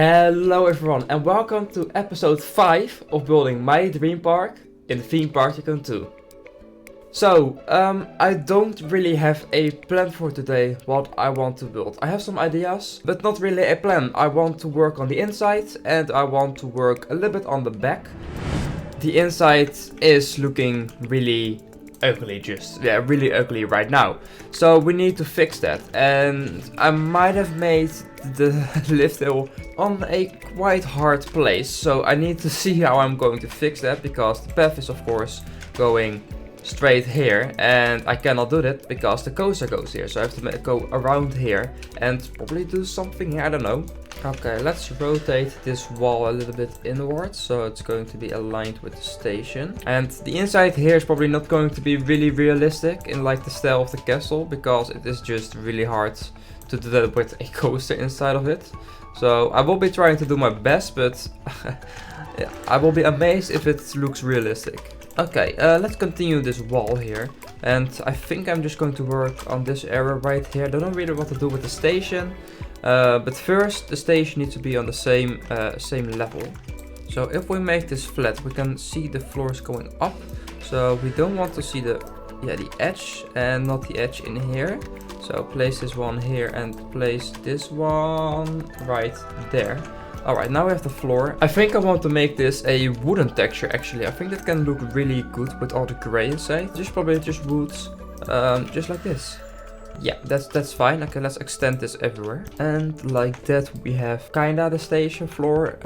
Hello everyone and welcome to episode 5 of building my dream park in the theme park Tycoon 2. So, I don't really have a plan for today what I want to build. I have some ideas, but not really a plan. I want to work on the inside and I want to work a little bit on the back. The inside is looking really ugly, really ugly right now. So we need to fix that, and I might have made the lift hill on a quite hard place. So I need to see how I'm going to fix that, because the path is of course going straight here and I cannot do that because the coaster goes here. So I have to go around here and probably do something here, I don't know. Okay, let's rotate this wall a little bit inwards, so it's going to be aligned with the station. And the inside here is probably not going to be really realistic in like the style of the castle, because it is just really hard to do that with a coaster inside of it. So I will be trying to do my best, but I will be amazed if it looks realistic. Okay, let's continue this wall here. And I think I'm just going to work on this area right here. I don't really want to do with the station. But first, the station needs to be on the same level. So if we make this flat, we can see the floors going up. So we don't want to see the edge and not the edge in here. So place this one here and place this one right there. Alright, now we have the floor. I think I want to make this a wooden texture actually. I think that can look really good with all the gray inside. Probably just woods, just like this. Yeah, that's fine. Okay, let's extend this everywhere. And like that we have kinda the station floor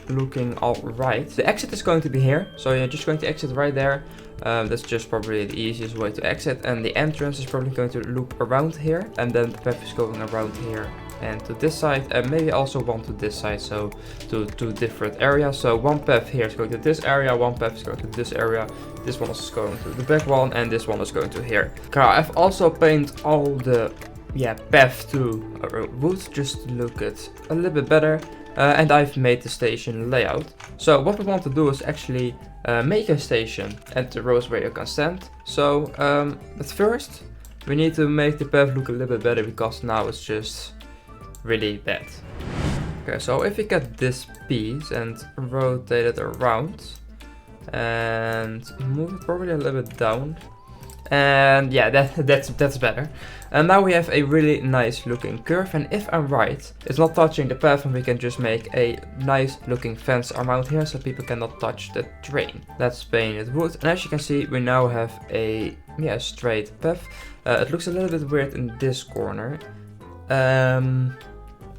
looking alright. The exit is going to be here. So you're just going to exit right there. That's just probably the easiest way to exit. And the entrance is probably going to loop around here. And then the path is going around here and to this side, and maybe also one to this side, so to two different areas. So one path here is going to this area, one path is going to this area, this one is going to the back one, and this one is going to here. Okay, I've also painted all the path to wood just to look it a little bit better, and I've made the station layout. So what we want to do is actually make a station and the rows where you can stand. So but first we need to make the path look a little bit better, because now it's just really bad. Okay, so if we get this piece and rotate it around and move it probably a little bit down, and yeah, that's better. And now we have a really nice looking curve, and if I'm right, it's not touching the path, and we can just make a nice looking fence around here so people cannot touch the train. Let's paint it wood, and as you can see, we now have a straight path. It looks a little bit weird in this corner.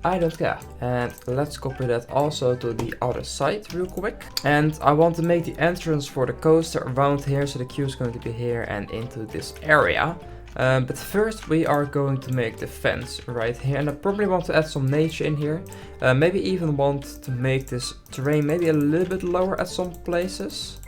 I don't care. And let's copy that also to the other side real quick. And I want to make the entrance for the coaster around here, so the queue is going to be here and into this area. But first we are going to make the fence right here, and I probably want to add some nature in here. Maybe even want to make this terrain maybe a little bit lower at some places.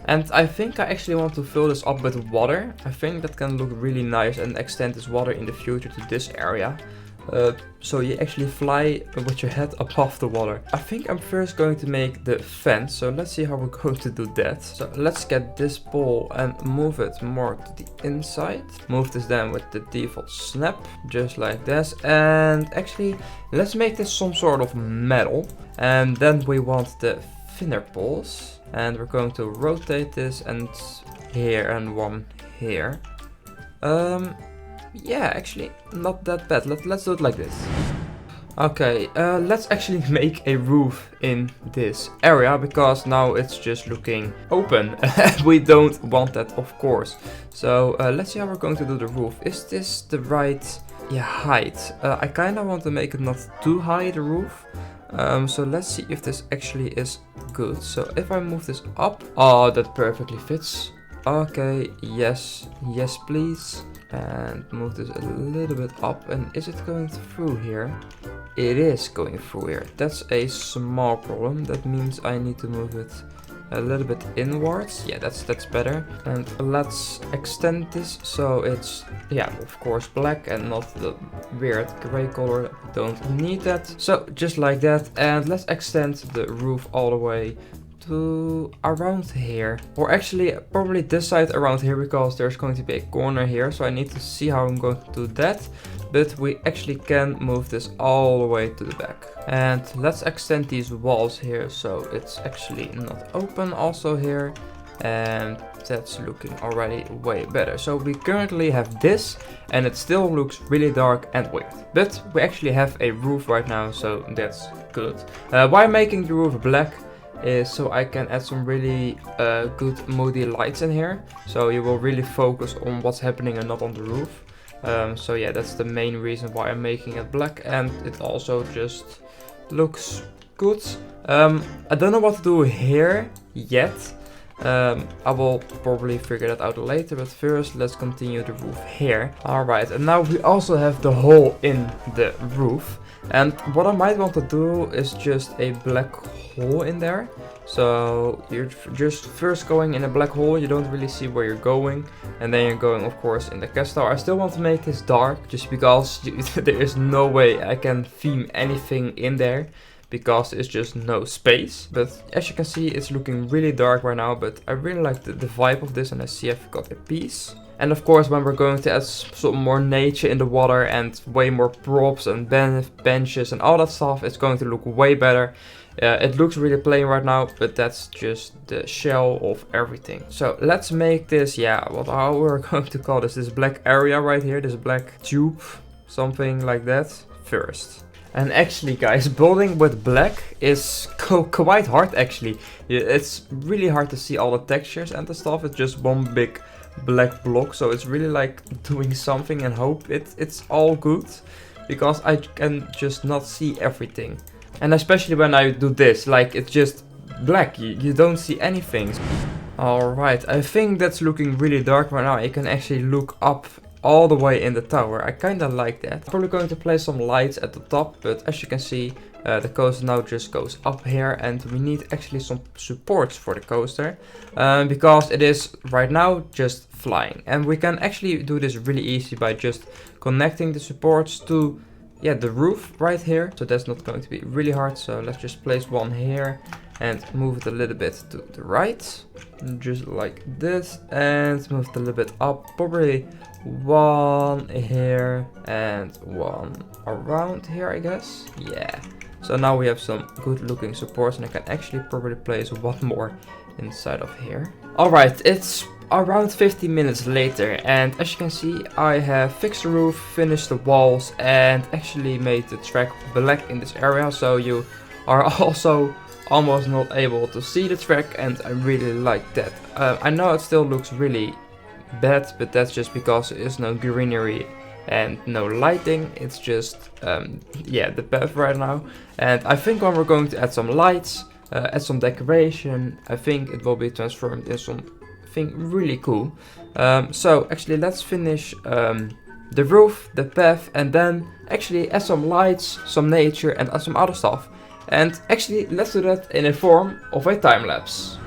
And I think I actually want to fill this up with water. I think that can look really nice and extend this water in the future to this area. So you actually fly with your head above the water. I think I'm first going to make the fence. So let's see how we're going to do that. So let's get this pole and move it more to the inside. Move this down with the default snap, just like this. And actually, let's make this some sort of metal. And then we want the thinner poles. And we're going to rotate this, and here and one here. Yeah, actually not that bad. Let's do it like this. Okay, let's actually make a roof in this area, because now it's just looking open. We don't want that, of course. So let's see how we're going to do the roof. Is this the right height? I kind of want to make it not too high, the roof. So let's see if this actually is good. So if I move this up, oh, that perfectly fits. Okay, yes, please. And move this a little bit up. And is it going through here? It is going through here. That's a small problem. That means I need to move it a little bit inwards. Yeah, that's better. And let's extend this so it's, yeah, of course black and not the weird gray color. We don't need that. So just like that. And let's extend the roof all the way to around here, or actually probably this side around here, because there's going to be a corner here, so I need to see how I'm going to do that. But we actually can move this all the way to the back. And let's extend these walls here so it's actually not open also here, and that's looking already way better. So we currently have this and it still looks really dark and weird, but we actually have a roof right now, so that's good. Why I'm making the roof black is so I can add some really good moody lights in here, so you will really focus on what's happening and not on the roof. So yeah, that's the main reason why I'm making it black, and it also just looks good. I don't know what to do here yet. I will probably figure that out later, but first let's continue the roof here. Alright, and now we also have the hole in the roof. And what I might want to do is just a black hole in there. So you're just first going in a black hole, you don't really see where you're going. And then you're going, of course, in the castle. I still want to make this dark, just because there is no way I can theme anything in there, because there's just no space. But as you can see, it's looking really dark right now, but I really like the vibe of this, and I see I've got a piece. And of course, when we're going to add some more nature in the water and way more props and benches and all that stuff, it's going to look way better. It looks really plain right now, but that's just the shell of everything. So let's make this, yeah, how we're going to call this black area right here, this black tube, something like that, first. And actually, guys, building with black is quite hard actually. It's really hard to see all the textures and the stuff. It's just one big black block, so it's really like doing something and hope it's all good, because I can just not see everything. And especially when I do this, like it's just black, you don't see anything. Alright, I think that's looking really dark right now. You can actually look up all the way in the tower. I kinda like that. I'm probably going to place some lights at the top, but as you can see, the coaster now just goes up here, and we need actually some supports for the coaster, because it is right now just flying. And we can actually do this really easy by just connecting the supports to, yeah, the roof right here. So that's not going to be really hard. So let's just place one here and move it a little bit to the right, just like this, and move it a little bit up, probably one here and one around here, I guess. Yeah. So now we have some good looking supports, and I can actually probably place one more inside of here. Alright, it's around 15 minutes later, and as you can see, I have fixed the roof, finished the walls, and actually made the track black in this area, so you are also almost not able to see the track, and I really like that. I know it still looks really bad, but that's just because there is no greenery and no lighting. It's just yeah, the path right now. And I think when we're going to add some lights, add some decoration, I think it will be transformed into something really cool. So actually let's finish the roof, the path, and then actually add some lights, some nature, and add some other stuff. And actually let's do that in a form of a time lapse.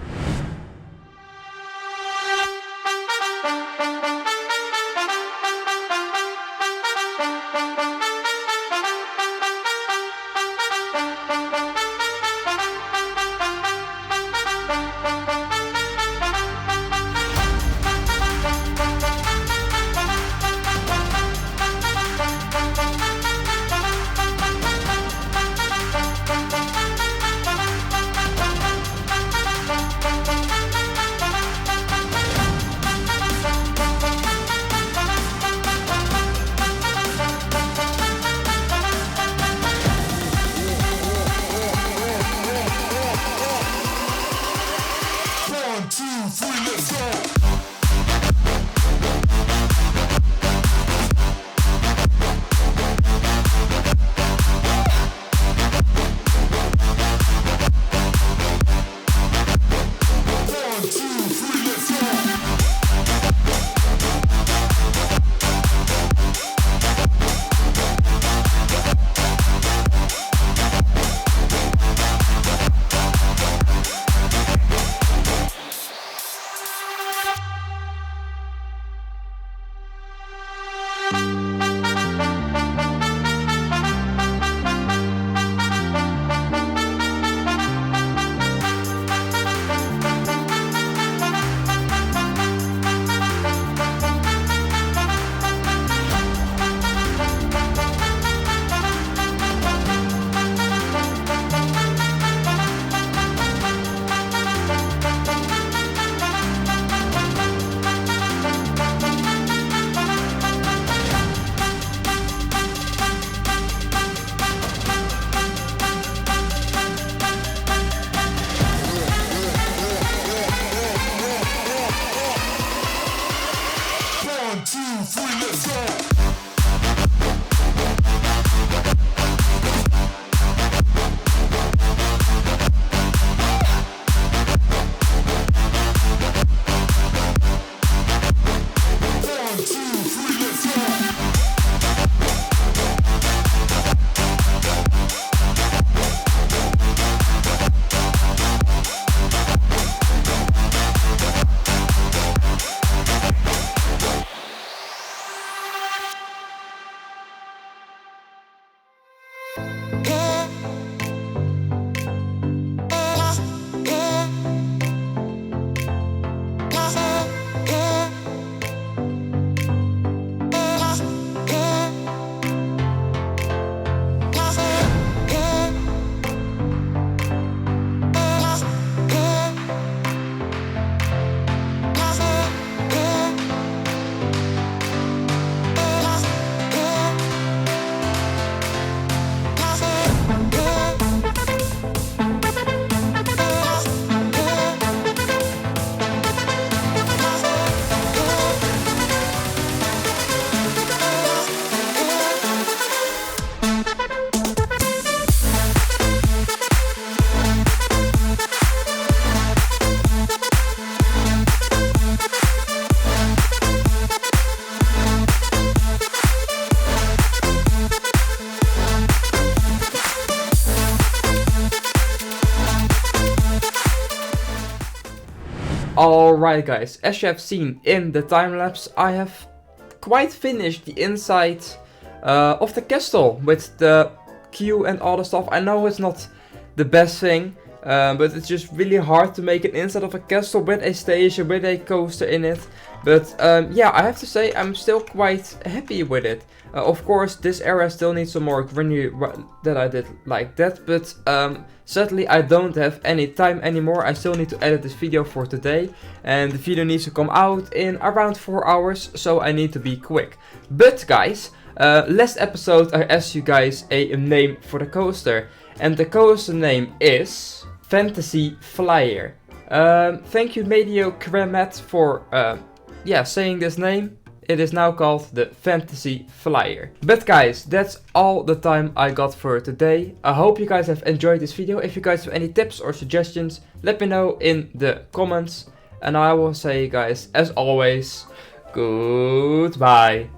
Alright guys, as you have seen in the time-lapse, I have quite finished the inside of the castle with the queue and all the stuff. I know it's not the best thing, but it's just really hard to make an inside of a castle with a station, with a coaster in it. But yeah, I have to say I'm still quite happy with it. Of course, this area still needs some more greenery that I did like that, but sadly I don't have any time anymore. I still need to edit this video for today, and the video needs to come out in around 4 hours, so I need to be quick. But guys, last episode I asked you guys a name for the coaster, and the coaster name is Fantasy Flyer. Thank you Medio Kremet for saying this name. It is now called the Fantasy Flyer. But guys, that's all the time I got for today. I hope you guys have enjoyed this video. If you guys have any tips or suggestions, let me know in the comments. And I will say guys, as always, goodbye.